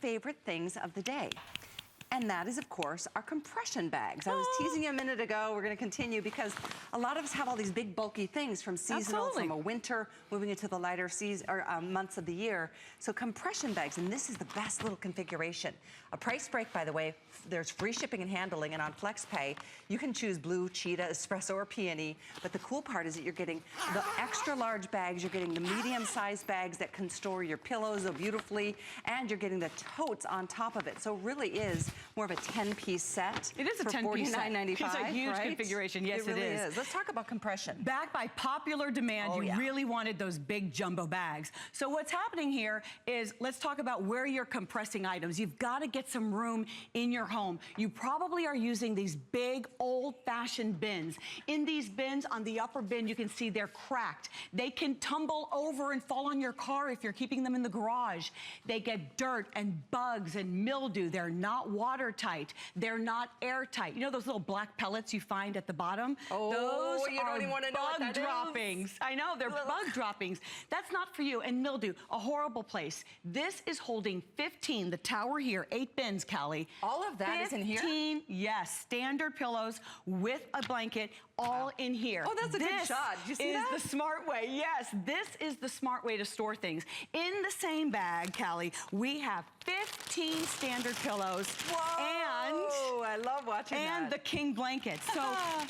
favorite things of the day. And that is, of course, our compression bags. I was teasing you a minute ago. We're going to continue because a lot of us have all these big, bulky things from seasonal, from a winter, moving into the lighter season or months of the year. So compression bags, and this is the best little configuration. A price break, by the way. There's free shipping and handling, and on FlexPay, you can choose blue, cheetah, espresso, or peony. But the cool part is that you're getting the extra large bags, you're getting the medium-sized bags that can store your pillows so beautifully, and you're getting the totes on top of it. So it really is more of a 10-piece set. It is a 10-piece set. It's a huge configuration. Yes, it really is. Let's talk about compression. Backed by popular demand, you really wanted those big jumbo bags. So what's happening here is, let's talk about where you're compressing items. You've got to get some room in your home. You probably are using these big, old-fashioned bins. In these bins, on the upper bin, you can see they're cracked. They can tumble over and fall on your car if you're keeping them in the garage. They get dirt and bugs and mildew. They're not watertight. They're not airtight. You know those little black pellets you find at the bottom? Oh, those you don't even want to know what that droppings. I know, they're bug droppings. That's not for you. And mildew, a horrible place. This is holding 15, the tower here, 8 bins, Callie. All of that is in here? 15, yes, standard pillows with a blanket, all in here. Oh, that's a good shot. Did you see that? This is the smart way. Yes, this is the smart way to store things. In the same bag, Callie, we have 15 standard pillows. Whoa, and I love watching that. And the king blanket. So,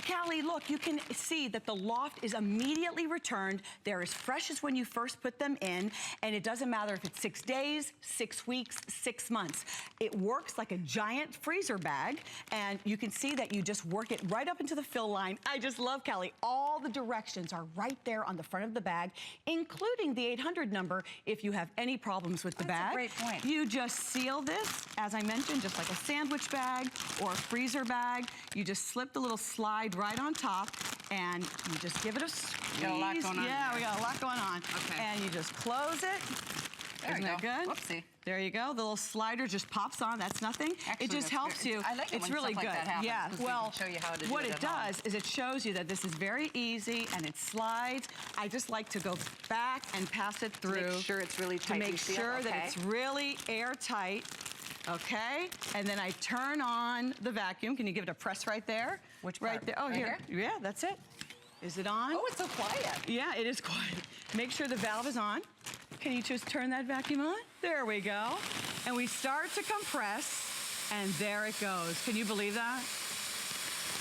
Callie, look, you can see that the loft is immediately returned. They're as fresh as when you first put them in, and it doesn't matter if it's 6 days, 6 weeks, 6 months. It works like a giant freezer bag, and you can see that you just work it right up into the fill line. I just love, Callie, all the directions are right there on the front of the bag, including the 800 number if you have any problems with the bag. That's a great point. You just seal this, as I mentioned, just like a sandwich bag or a freezer bag. You just slip the little slide right on top, and you just give it a squeeze. Got a lot going on. Yeah, we got a lot going on. Okay. And you just close it. Isn't that good? Whoopsie. There you go. The little slider just pops on. That's nothing. Actually, it just helps you. I like it it's when really stuff good. Like that happens, yeah. Well, show you how to do what it it does is it shows you that this is very easy and it slides. I just like to go back and pass it through. Make sure it's really tight. To make sure that it's really airtight. Okay, and then I turn on the vacuum. Can you give it a press right there? Which part? Right there. Oh, right here. Yeah, that's it. Is it on? Oh, it's so quiet. Yeah, it is quiet. Make sure the valve is on. Can you just turn that vacuum on? There we go. And we start to compress, and there it goes. Can you believe that?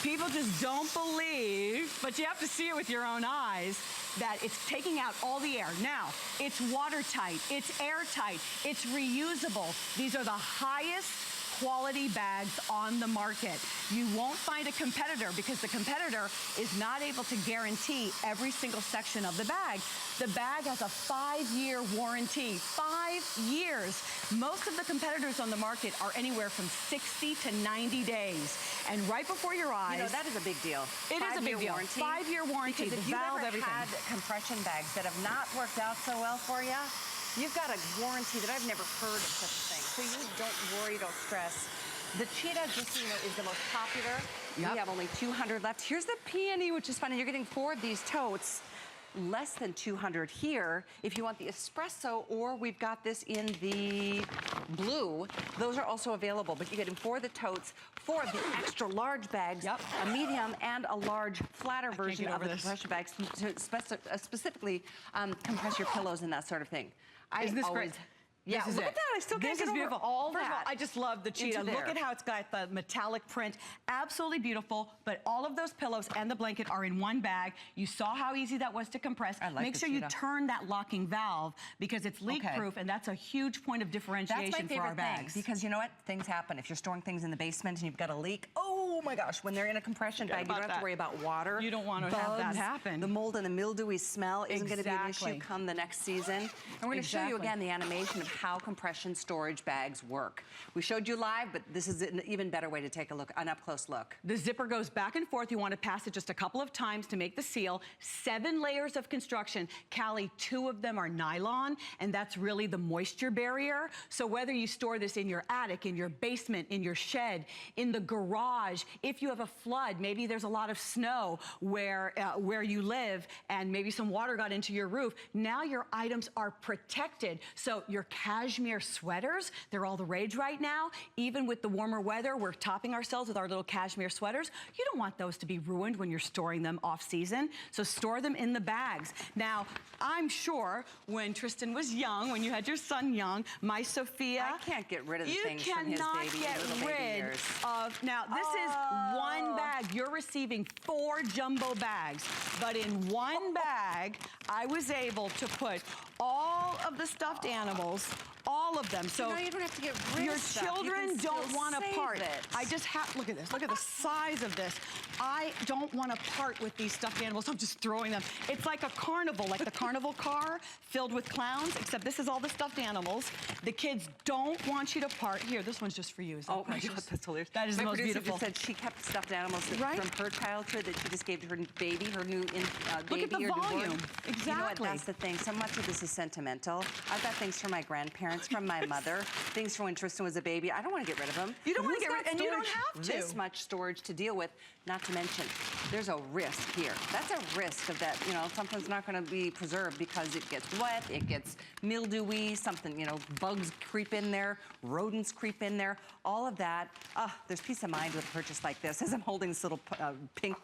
People just don't believe, but you have to see it with your own eyes, that it's taking out all the air. Now, it's watertight, it's airtight, it's reusable. These are the highest quality bags on the market. You won't find a competitor because the competitor is not able to guarantee every single section of the bag. The bag has a 5-year warranty. 5 years. Most of the competitors on the market are anywhere from 60 to 90 days. And right before your eyes... You know, that is a big deal. It is a big deal. 5-year warranty. Because if you've ever had compression bags that have not worked out so well for you, you've got a warranty that I've never heard of such a thing. So you don't worry, don't stress. The cheetah, just so you know, is the most popular. Yep. We have only 200 left. Here's the peony, which is funny. You're getting 4 of these totes. Less than 200 here. If you want the espresso, or we've got this in the blue, those are also available. But you're getting 4 of the totes, 4 of the extra large bags, a medium and a large flatter version of the compression bags to specifically compress your pillows and that sort of thing. Isn't this great? Yeah, look at that. I still can't get over all that. First of all, I just love the cheetah. Look at how it's got the metallic print. Absolutely beautiful. But all of those pillows and the blanket are in one bag. You saw how easy that was to compress. Make sure you turn that locking valve because it's leak-proof, and that's a huge point of differentiation for our bags. Because you know what? Things happen. If you're storing things in the basement and you've got a leak, oh my gosh, when they're in a compression bag, you don't have to worry about water. You don't want to have that happen. The mold and the mildewy smell isn't going to be an issue come the next season. And we're going to show you again the animation of how compression storage bags work. We showed you live, but this is an even better way to take a look, an up-close look. The zipper goes back and forth. You want to pass it just a couple of times to make the seal. 7 layers of construction. Callie, 2 of them are nylon, and that's really the moisture barrier. So whether you store this in your attic, in your basement, in your shed, in the garage, if you have a flood, maybe there's a lot of snow where you live and maybe some water got into your roof, now your items are protected. So your cashmere sweaters, they're all the rage right now. Even with the warmer weather, we're topping ourselves with our little cashmere sweaters. You don't want those to be ruined when you're storing them off season. So store them in the bags. Now, I'm sure when Tristan was young, when you had your son young, my Sophia. I can't get rid of the things from his cannot baby, get little baby rid years. of, now this is one bag. You're receiving 4 jumbo bags, but in one bag, I was able to put all of the stuffed animals, all of them. So now you don't have to get rid your of stuff. children don't want to part. It. I just have, look at this, look at the size of this. I don't want to part with these stuffed animals. I'm just throwing them. It's like a carnival, like the carnival car filled with clowns, except this is all the stuffed animals. The kids don't want you to part. Here, this one's just for you. Is that my precious? God, that's hilarious. That is the most beautiful. Just said she kept stuffed animals from her childhood that she just gave to her baby, her new baby. Look at the volume. Exactly. You know what, that's the thing. So much of this is sentimental. I've got things from my grandparents, from my mother, things from when Tristan was a baby. I don't want to get rid of them. You don't want to get rid, and you don't have to. This much storage to deal with, not to mention, there's a risk here. That's a risk of that, you know, something's not going to be preserved because it gets wet, it gets mildewy, something, you know, bugs creep in there, rodents creep in there, all of that. There's peace of mind with a purchase like this, as I'm holding this little pink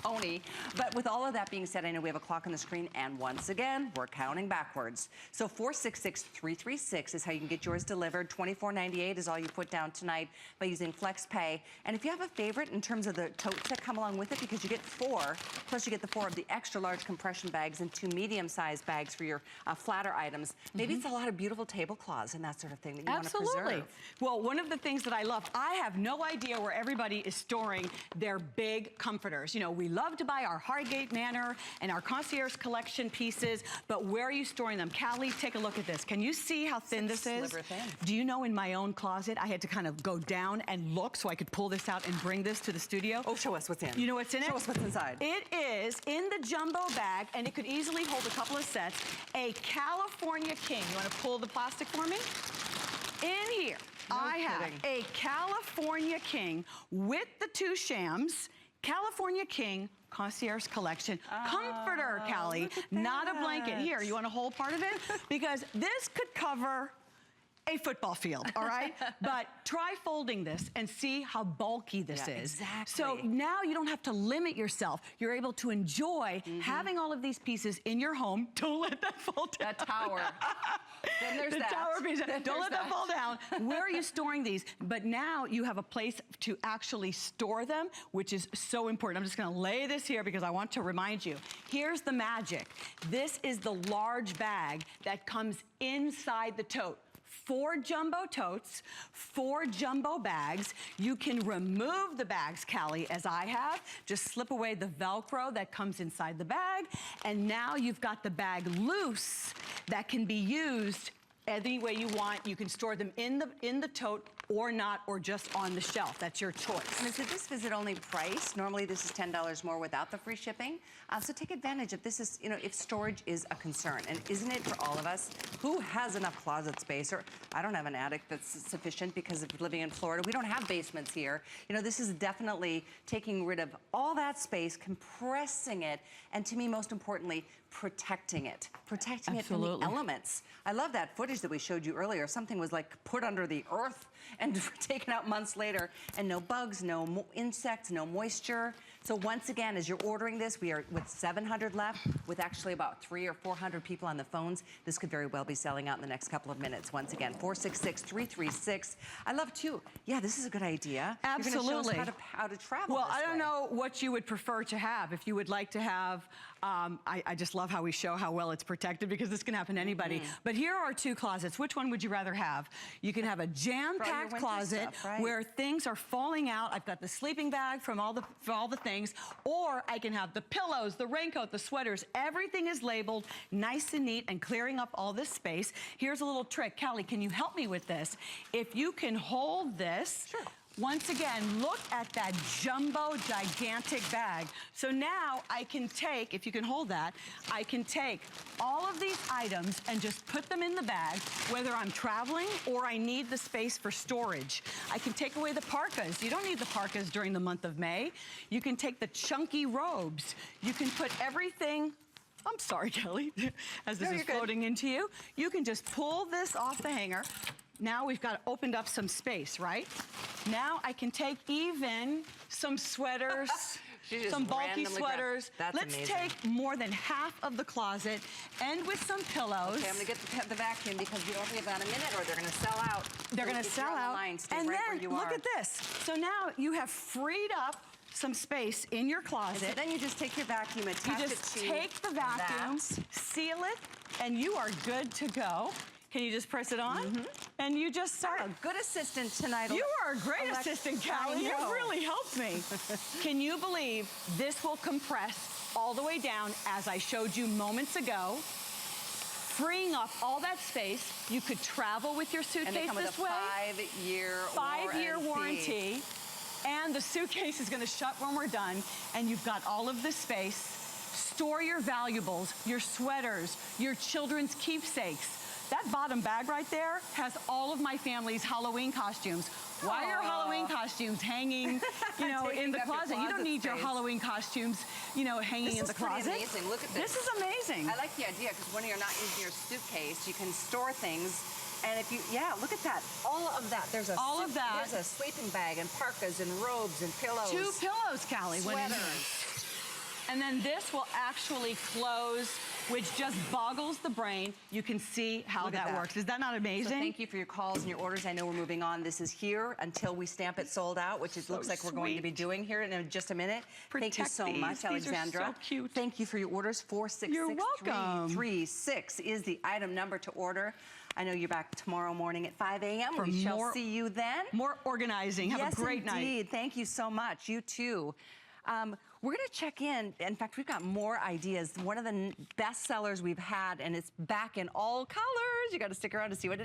pony. But with all of that being said, I know we have a clock on the screen, and once again, we're counting backwards. So 466-336 is how you can get yours delivered. $24.98 is all you put down tonight by using FlexPay. And if you have a favorite in terms of the totes that come along with it, because you get 4, plus you get the 4 of the extra large compression bags and 2 medium-sized bags for your flatter items. Maybe it's a lot of beautiful tablecloths and that sort of thing that you want to preserve. Well, one of the things that I love, I have no idea where everybody is storing their big comforters. You know, we love to buy our Hargate Manor and our Concierge Collection pieces, but where are you storing them? Callie, take a look at this. Can you see how thin this is? Thin. Do you know in my own closet, I had to kind of go down and look so I could pull this out and bring this to the studio? Oh, show us what's in. You know what's in it? Show us what's inside. It is in the jumbo bag, and it could easily hold a couple of sets, a California King. You want to pull the plastic for me? In here, I have a California King with the 2 shams, California King Concierge Collection comforter, Callie, not a blanket. Here, you want to hold part of it? Because this could cover a football field, all right? But try folding this and see how bulky this is. Exactly. So now you don't have to limit yourself. You're able to enjoy having all of these pieces in your home. Don't let that fall down. That tower. Then there's the that. tower piece. Don't let that fall down. Where are you storing these? But now you have a place to actually store them, which is so important. I'm just gonna lay this here because I want to remind you. Here's the magic. This is the large bag that comes inside the tote. 4 jumbo totes, 4 jumbo bags. You can remove the bags, Callie, as I have. Just slip away the Velcro that comes inside the bag. And now you've got the bag loose that can be used any way you want. You can store them in the tote or not, or just on the shelf. That's your choice. And is this visit only price? Normally this is $10 more without the free shipping. So take advantage if this is, you know, if storage is a concern. And isn't it for all of us? Who has enough closet space? Or I don't have an attic that's sufficient because of living in Florida. We don't have basements here. You know, this is definitely taking rid of all that space, compressing it, and to me, most importantly, protecting it. Protecting it from the elements. I love that footage that we showed you earlier. Something was like put under the earth and taken out months later, and no bugs, no insects, no moisture. So once again, as you're ordering this, we are with 700 left, with actually about 300 or 400 people on the phones. This could very well be selling out in the next couple of minutes. Once again, 466-336. I love too. Yeah, this is a good idea. Absolutely. You're gonna show us how to travel. Well, this I don't way. know what you would prefer to have. If you would like to have, I just love how we show how well it's protected because this can happen to anybody. But here are 2 closets. Which one would you rather have? You can have a jam-packed closet stuff, where things are falling out. I've got the sleeping bag from all the things, or I can have the pillows, the raincoat, the sweaters. Everything is labeled nice and neat and clearing up all this space. Here's a little trick. Callie, can you help me with this? If you can hold this, Once again, look at that jumbo, gigantic bag. So now I can take, if you can hold that, I can take all of these items and just put them in the bag, whether I'm traveling or I need the space for storage. I can take away the parkas. You don't need the parkas during the month of May. You can take the chunky robes. You can put everything, I'm sorry, Kelly, as this is floating into you. You can just pull this off the hanger. Now we've got opened up some space, right? Now I can take even some sweaters, some bulky sweaters. That's Let's amazing. take more than half of the closet, end with some pillows. Okay, I'm gonna get the vacuum because we only have about a minute or they're gonna sell out. They're gonna sell out. And then look at this. So now you have freed up some space in your closet. And so then you just take your vacuum, attach You just it to take the vacuum, seal it, and you are good to go. Can you just press it on? And you just start. I'm a good assistant tonight. You are a great assistant, Callie. You've really helped me. Can you believe this will compress all the way down as I showed you moments ago, freeing up all that space? You could travel with your suitcase and they come this with a way. 5-year warranty. And the suitcase is going to shut when we're done, and you've got all of this space. Store your valuables, your sweaters, your children's keepsakes. That bottom bag right there has all of my family's Halloween costumes. Why are Halloween costumes hanging, in the closet? You don't need your Halloween costumes, hanging in the closet. This is amazing. Look at this. This is amazing. I like the idea because when you're not using your suitcase, you can store things. And if you, look at that. All of that. There's a sleeping bag and parkas and robes and pillows. 2 pillows, Callie. Sweaters. And then this will actually close, which just boggles the brain. You can see how that works. Is that not amazing? So thank you for your calls and your orders. I know we're moving on. This is here until we stamp it sold out, which it looks like we're going to be doing here in just a minute. Thank you so much, Alexandra. These are so cute. Thank you for your orders. 466-336 is the item number to order. I know you're back tomorrow morning at 5 a.m. We shall see you then. More organizing. Have a great night. Yes, indeed. Thank you so much. You too. We're going to check in. In fact, we've got more ideas. One of the best sellers we've had, and it's back in all colors. You got to stick around to see what it is.